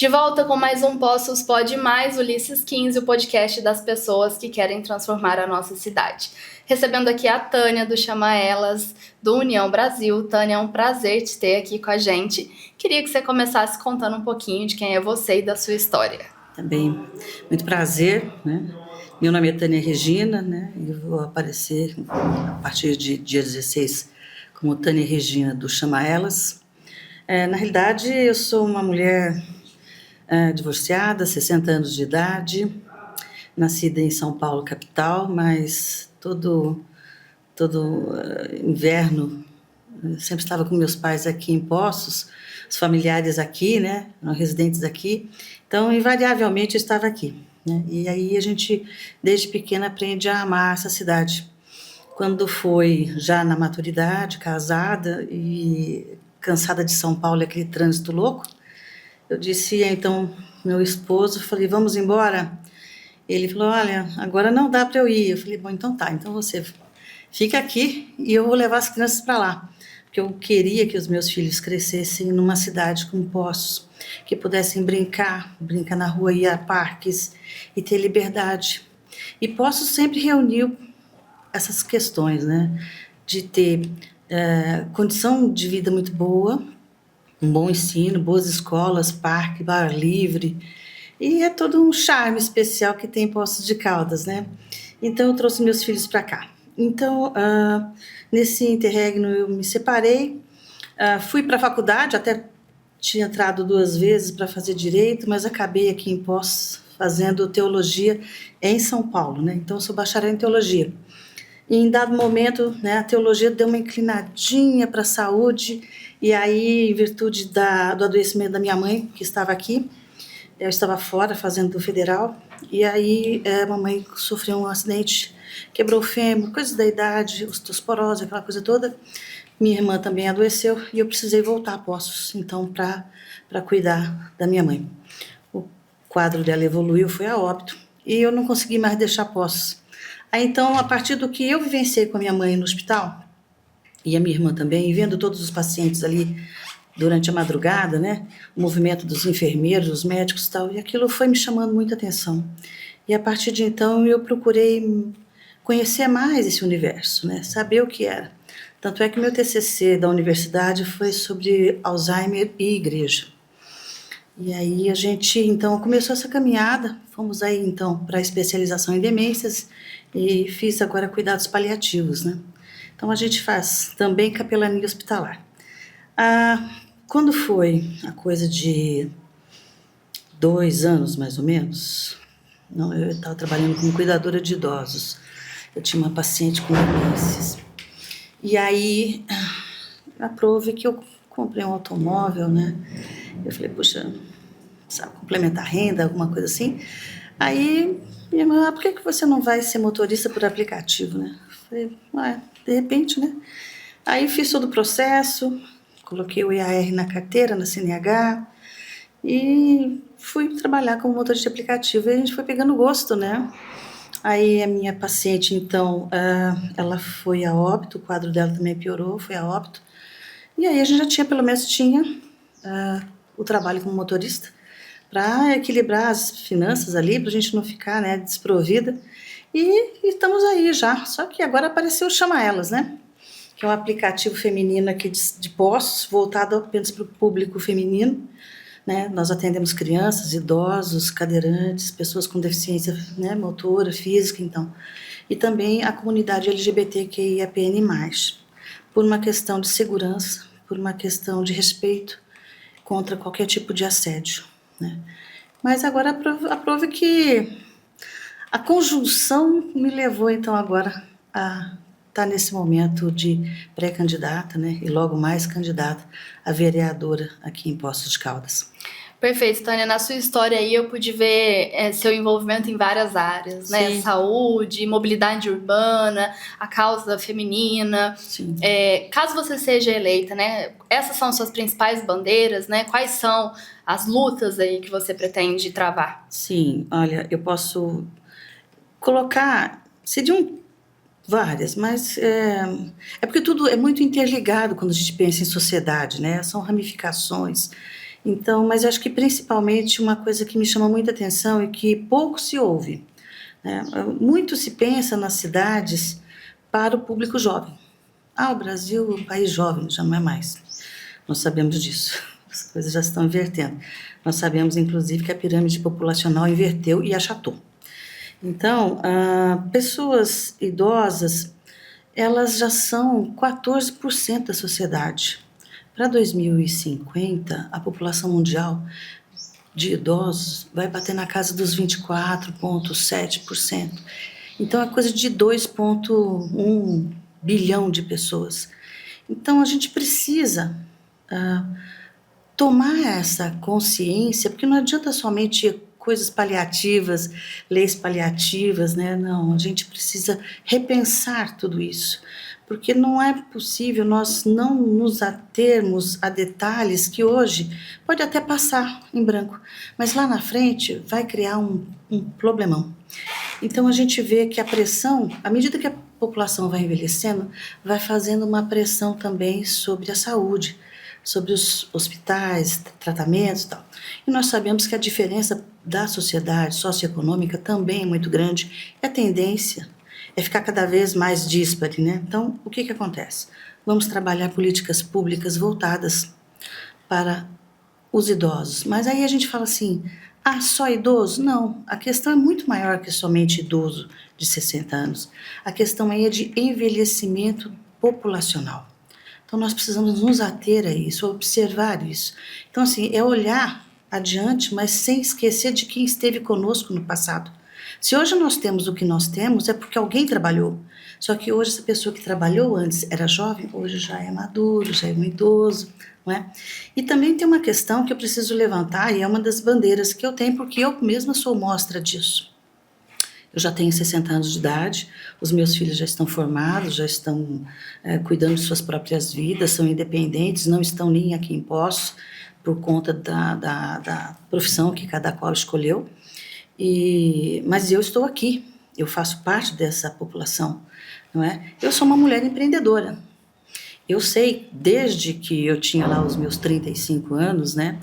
De volta com mais um Poços Pode Mais, Ulisses 15, o podcast das pessoas que querem transformar a nossa cidade. Recebendo aqui a Tânia do Chama Elas, do União Brasil. Tânia, é um prazer te ter aqui com a gente. Queria que você começasse contando um pouquinho de quem é você e da sua história. Também, muito prazer, né? Meu nome é Tânia Regina, né? Eu vou aparecer a partir de dia 16 como Tânia Regina do Chama Elas. Na realidade, eu sou uma mulher divorciada, 60 anos de idade, nascida em São Paulo, capital, mas todo inverno eu sempre estava com meus pais aqui em Poços, os familiares aqui, né, residentes aqui, então invariavelmente eu estava aqui, né, e aí a gente desde pequena aprende a amar essa cidade. Quando foi já na maturidade, casada e cansada de São Paulo e aquele trânsito louco, eu disse, então, meu esposo, falei, vamos embora? Ele falou, olha, agora não dá para eu ir. Eu falei, bom, então tá, então você fica aqui e eu vou levar as crianças para lá. Porque eu queria que os meus filhos crescessem numa cidade com Poços, que pudessem brincar na rua, ir a parques e ter liberdade. E Poços sempre reuniu essas questões, né? De ter condição de vida muito boa, um bom ensino, boas escolas, parque, bar livre. E é todo um charme especial que tem Poços de Caldas, né? Então, eu trouxe meus filhos para cá. Então, nesse interregno, eu me separei, fui para a faculdade, até tinha entrado 2 vezes para fazer Direito, mas acabei aqui em Poços fazendo Teologia em São Paulo, né? Então, eu sou bacharel em Teologia. E em dado momento, né, a teologia deu uma inclinadinha para a saúde, e aí, em virtude do adoecimento da minha mãe, que estava aqui, eu estava fora fazendo do federal, e aí a mamãe sofreu um acidente, quebrou o fêmur, coisas da idade, osteoporose, aquela coisa toda. Minha irmã também adoeceu e eu precisei voltar a Poços, então, para cuidar da minha mãe. O quadro dela evoluiu, foi a óbito, e eu não consegui mais deixar Poços. Aí, então, a partir do que eu vivenciei com a minha mãe no hospital, e a minha irmã também, e vendo todos os pacientes ali durante a madrugada, né, o movimento dos enfermeiros, dos médicos e tal, e aquilo foi me chamando muita atenção. E a partir de então eu procurei conhecer mais esse universo, né, saber o que era. Tanto é que meu TCC da universidade foi sobre Alzheimer e igreja. E aí a gente, então, começou essa caminhada, fomos aí, então, para a especialização em demências e fiz agora cuidados paliativos, né. Então, a gente faz também capelania hospitalar. Quando foi a coisa de 2 anos, mais ou menos, não, eu estava trabalhando como cuidadora de idosos. Eu tinha uma paciente com demências. E aí, aprove que eu comprei um automóvel, né? Eu falei, puxa, sabe, complementar renda, alguma coisa assim. Aí, minha irmã, por que você não vai ser motorista por aplicativo, né? Eu falei, de repente, né? Aí fiz todo o processo, coloquei o IAR na carteira, na CNH, e fui trabalhar como motorista de aplicativo. E a gente foi pegando gosto, né? Aí a minha paciente, então, ela foi a óbito, o quadro dela também piorou, foi a óbito. E aí a gente já tinha, pelo menos tinha, o trabalho como motorista, para equilibrar as finanças ali, para a gente não ficar, né, desprovida. E estamos aí já, só que agora apareceu o Chama Elas, né? Que é um aplicativo feminino aqui de Poços, voltado apenas para o público feminino, né? Nós atendemos crianças, idosos, cadeirantes, pessoas com deficiência, né, motora, física, então. E também a comunidade LGBTQIAPN+, por uma questão de segurança, por uma questão de respeito contra qualquer tipo de assédio, né? Mas agora aprove que a conjunção me levou, então, agora a estar nesse momento de pré-candidata, né, e logo mais candidata a vereadora aqui em Poços de Caldas. Perfeito, Tânia. Na sua história aí eu pude ver seu envolvimento em várias áreas, né? Sim. Saúde, mobilidade urbana, a causa feminina. Sim. Caso você seja eleita, né? Essas são suas principais bandeiras, né? Quais são as lutas aí que você pretende travar? Sim, olha, eu posso colocar, seriam várias, mas é porque tudo é muito interligado quando a gente pensa em sociedade, né? São ramificações. Então, mas eu acho que principalmente uma coisa que me chama muita atenção e que pouco se ouve, né? Muito se pensa nas cidades para o público jovem. O Brasil é um país jovem, já não é mais. Nós sabemos disso. As coisas já estão invertendo. Nós sabemos, inclusive, que a pirâmide populacional inverteu e achatou. Então, pessoas idosas, elas já são 14% da sociedade. Para 2050, a população mundial de idosos vai bater na casa dos 24,7%. Então, é coisa de 2,1 bilhão de pessoas. Então, a gente precisa tomar essa consciência, porque não adianta somente coisas paliativas, leis paliativas, né? Não, a gente precisa repensar tudo isso, porque não é possível nós não nos atermos a detalhes que hoje pode até passar em branco, mas lá na frente vai criar um problemão. Então a gente vê que a pressão, à medida que a população vai envelhecendo, vai fazendo uma pressão também sobre a saúde, sobre os hospitais, tratamentos e tal. E nós sabemos que a diferença da sociedade socioeconômica também é muito grande, e a tendência é ficar cada vez mais díspare, né? Então, o que acontece? Vamos trabalhar políticas públicas voltadas para os idosos. Mas aí a gente fala assim, só idoso? Não, a questão é muito maior que somente idoso de 60 anos. A questão aí é de envelhecimento populacional. Então, nós precisamos nos ater a isso, observar isso. Então, assim, é olhar adiante, mas sem esquecer de quem esteve conosco no passado. Se hoje nós temos o que nós temos, é porque alguém trabalhou. Só que hoje, essa pessoa que trabalhou antes era jovem, hoje já é maduro, já é um idoso, não é? E também tem uma questão que eu preciso levantar, e é uma das bandeiras que eu tenho, porque eu mesma sou mostra disso. Eu já tenho 60 anos de idade, os meus filhos já estão formados, já estão cuidando de suas próprias vidas, são independentes, não estão nem aqui em Poços, por conta da profissão que cada qual escolheu. Mas eu estou aqui, eu faço parte dessa população, não é? Eu sou uma mulher empreendedora. Eu sei, desde que eu tinha lá os meus 35 anos, né,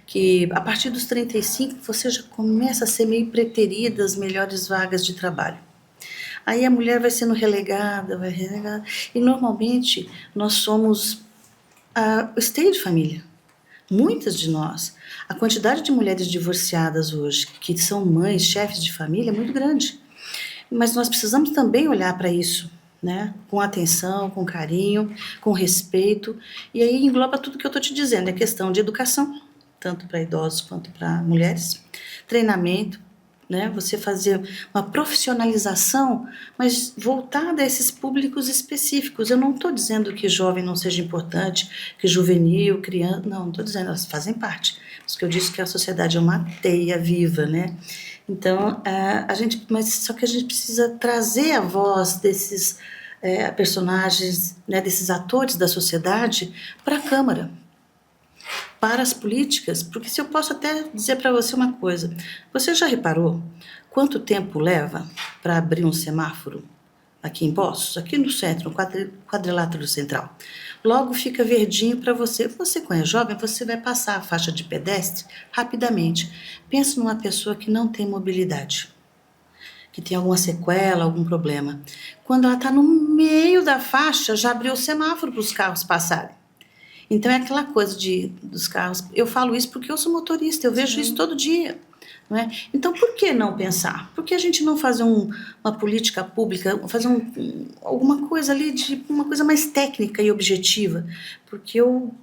que a partir dos 35 você já começa a ser meio preterida às melhores vagas de trabalho. Aí a mulher vai sendo relegada, e normalmente nós somos o esteio de família. Muitas de nós. A quantidade de mulheres divorciadas hoje, que são mães, chefes de família, é muito grande. Mas nós precisamos também olhar para isso, né? Com atenção, com carinho, com respeito. E aí engloba tudo que eu estou te dizendo. É questão de educação, tanto para idosos quanto para mulheres. Treinamento, né? Você fazer uma profissionalização, mas voltada a esses públicos específicos. Eu não estou dizendo que jovem não seja importante, que juvenil, criança, não estou dizendo, elas fazem parte. Por isso que eu disse que a sociedade é uma teia viva, né? Então, mas só que a gente precisa trazer a voz desses personagens, né, desses atores da sociedade para a Câmara, para as políticas, porque se eu posso até dizer para você uma coisa, você já reparou quanto tempo leva para abrir um semáforo aqui em Poços, aqui no centro, no quadrilátero central? Logo fica verdinho para você. Você, quando é jovem, você vai passar a faixa de pedestre rapidamente. Pensa numa pessoa que não tem mobilidade, que tem alguma sequela, algum problema. Quando ela está no meio da faixa, já abriu o semáforo para os carros passarem. Então é aquela coisa dos carros. Eu falo isso porque eu sou motorista, eu vejo isso todo dia. Não é? Então, por que não pensar? Por que a gente não fazer uma política pública, fazer alguma coisa ali, uma coisa mais técnica e objetiva? Porque eu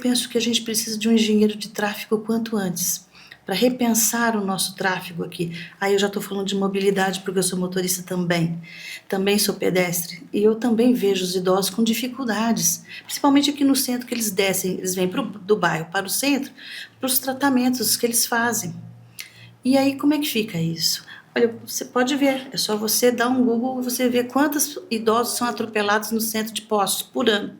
penso que a gente precisa de um engenheiro de tráfego quanto antes, para repensar o nosso tráfego aqui. Aí eu já estou falando de mobilidade, porque eu sou motorista também sou pedestre, e eu também vejo os idosos com dificuldades, principalmente aqui no centro, que eles descem, eles vêm do bairro para o centro, para os tratamentos que eles fazem. E aí, como é que fica isso? Olha, você pode ver, é só você dar um Google e você ver quantos idosos são atropelados no centro de Poços por ano.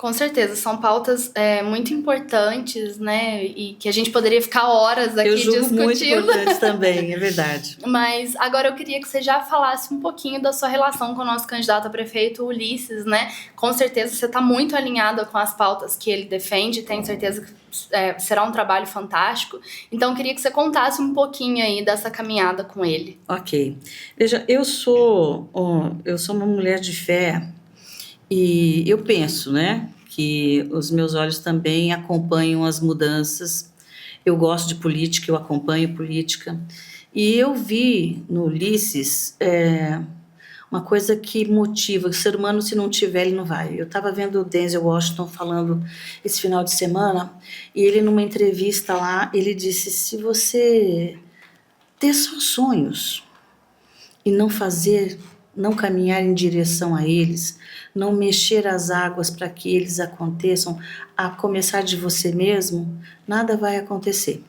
Com certeza, são pautas muito importantes, né? E que a gente poderia ficar horas aqui Eu julgo discutindo. muito importantes também, é verdade. Mas agora eu queria que você já falasse um pouquinho da sua relação com o nosso candidato a prefeito, Ulisses, né? Com certeza você está muito alinhada com as pautas que ele defende, tenho certeza que será um trabalho fantástico. Então eu queria que você contasse um pouquinho aí dessa caminhada com ele. Ok. Veja, eu sou uma mulher de fé e eu penso, né, que os meus olhos também acompanham as mudanças. Eu gosto de política, eu acompanho política. E eu vi no Ulisses uma coisa que motiva. O ser humano, se não tiver, ele não vai. Eu estava vendo o Denzel Washington falando esse final de semana, e ele, numa entrevista lá, ele disse: se você ter só sonhos e não caminhar em direção a eles, não mexer as águas para que eles aconteçam, a começar de você mesmo, nada vai acontecer,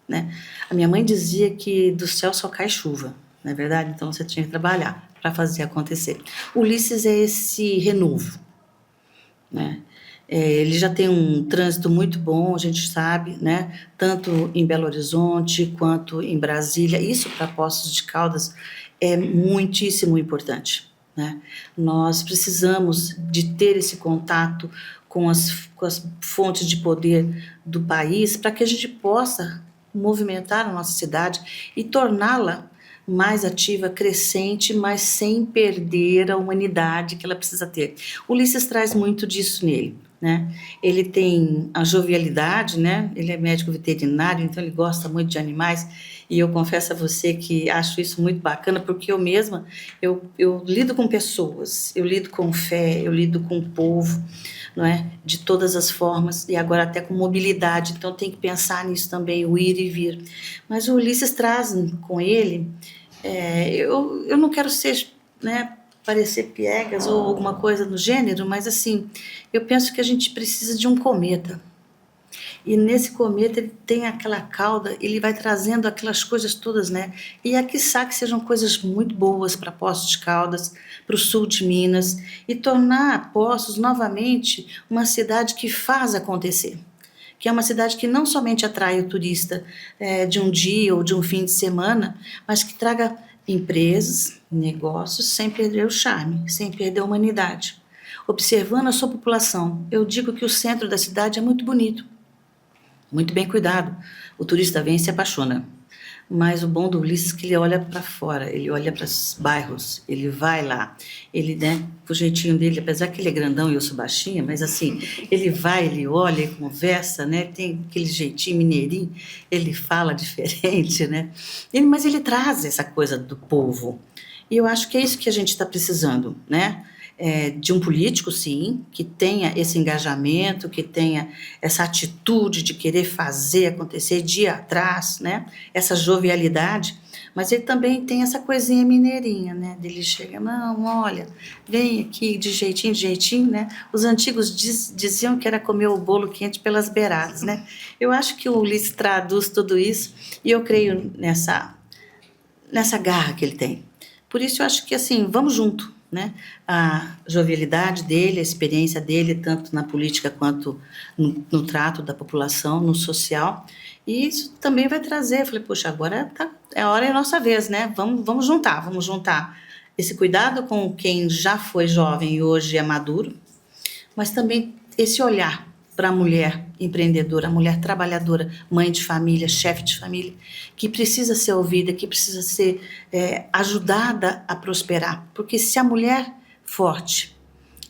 né? A minha mãe dizia que do céu só cai chuva, não é verdade? Então você tinha que trabalhar para fazer acontecer. Ulisses é esse renovo, né? Ele já tem um trânsito muito bom, a gente sabe, né? Tanto em Belo Horizonte quanto em Brasília. Isso para Poços de Caldas é muitíssimo importante, né? Nós precisamos de ter esse contato com as fontes de poder do país para que a gente possa movimentar a nossa cidade e torná-la mais ativa, crescente, mas sem perder a humanidade que ela precisa ter. Ulisses traz muito disso nele, né? Ele tem a jovialidade, né? Ele é médico veterinário, então ele gosta muito de animais, e eu confesso a você que acho isso muito bacana, porque eu mesma, eu lido com pessoas, eu lido com fé, eu lido com o povo, não é? De todas as formas, e agora até com mobilidade, então tem que pensar nisso também, o ir e vir. Mas o Ulisses traz com ele, eu não quero ser, né, parecer piegas ou alguma coisa do gênero, mas assim, eu penso que a gente precisa de um cometa. E nesse cometa ele tem aquela cauda, ele vai trazendo aquelas coisas todas, né? E aqui sabe que sejam coisas muito boas para Poços de Caldas, para o sul de Minas, e tornar Poços novamente uma cidade que faz acontecer. Que é uma cidade que não somente atrai o turista de um dia ou de um fim de semana, mas que traga empresas, negócios, sem perder o charme, sem perder a humanidade. Observando a sua população, eu digo que o centro da cidade é muito bonito, muito bem cuidado. O turista vem e se apaixona. Mas o bom do Ulisses é que ele olha para fora, ele olha para os bairros, ele vai lá, ele, né, o jeitinho dele, apesar que ele é grandão e eu sou baixinha, mas assim, ele vai, ele olha, ele conversa, né, tem aquele jeitinho mineirinho, ele fala diferente, né, mas ele traz essa coisa do povo. E eu acho que é isso que a gente está precisando, né? De um político, sim, que tenha esse engajamento, que tenha essa atitude de querer fazer acontecer, de ir atrás, né? Essa jovialidade, mas ele também tem essa coisinha mineirinha, né? Ele chega, não, olha, vem aqui de jeitinho, né? Os antigos diziam que era comer o bolo quente pelas beiradas, né? Eu acho que o Ulisses traduz tudo isso e eu creio nessa garra que ele tem. Por isso eu acho que, assim, vamos junto, né? A jovialidade dele, a experiência dele, tanto na política quanto no trato da população, no social, e isso também vai trazer, eu falei, poxa, agora é a hora, é a nossa vez, né? Vamos juntar esse cuidado com quem já foi jovem e hoje é maduro, mas também esse olhar para a mulher empreendedora, a mulher trabalhadora, mãe de família, chefe de família, que precisa ser ouvida, que precisa ser ajudada a prosperar. Porque se a mulher forte,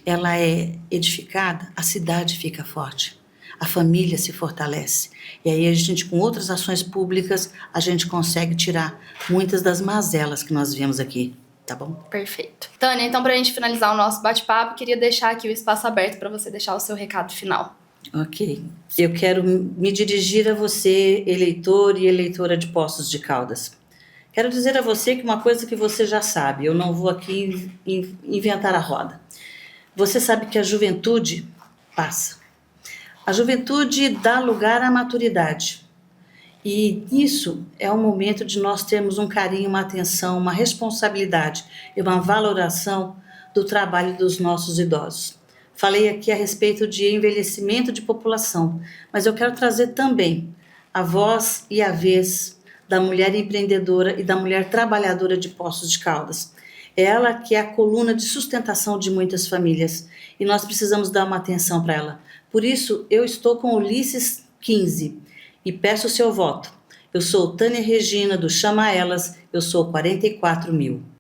ela é edificada, a cidade fica forte, a família se fortalece. E aí a gente, com outras ações públicas, a gente consegue tirar muitas das mazelas que nós vemos aqui. Tá bom? Perfeito. Tânia, então, para a gente finalizar o nosso bate-papo, queria deixar aqui o espaço aberto para você deixar o seu recado final. Ok. Eu quero me dirigir a você, eleitor e eleitora de Poços de Caldas. Quero dizer a você que uma coisa que você já sabe, eu não vou aqui inventar a roda. Você sabe que a juventude passa. A juventude dá lugar à maturidade. E isso é um momento de nós termos um carinho, uma atenção, uma responsabilidade e uma valoração do trabalho dos nossos idosos. Falei aqui a respeito de envelhecimento de população, mas eu quero trazer também a voz e a vez da mulher empreendedora e da mulher trabalhadora de Poços de Caldas. Ela que é a coluna de sustentação de muitas famílias e nós precisamos dar uma atenção para ela. Por isso, eu estou com Ulisses 15 e peço o seu voto. Eu sou Tânia Regina, do Chama Elas, eu sou 44.000.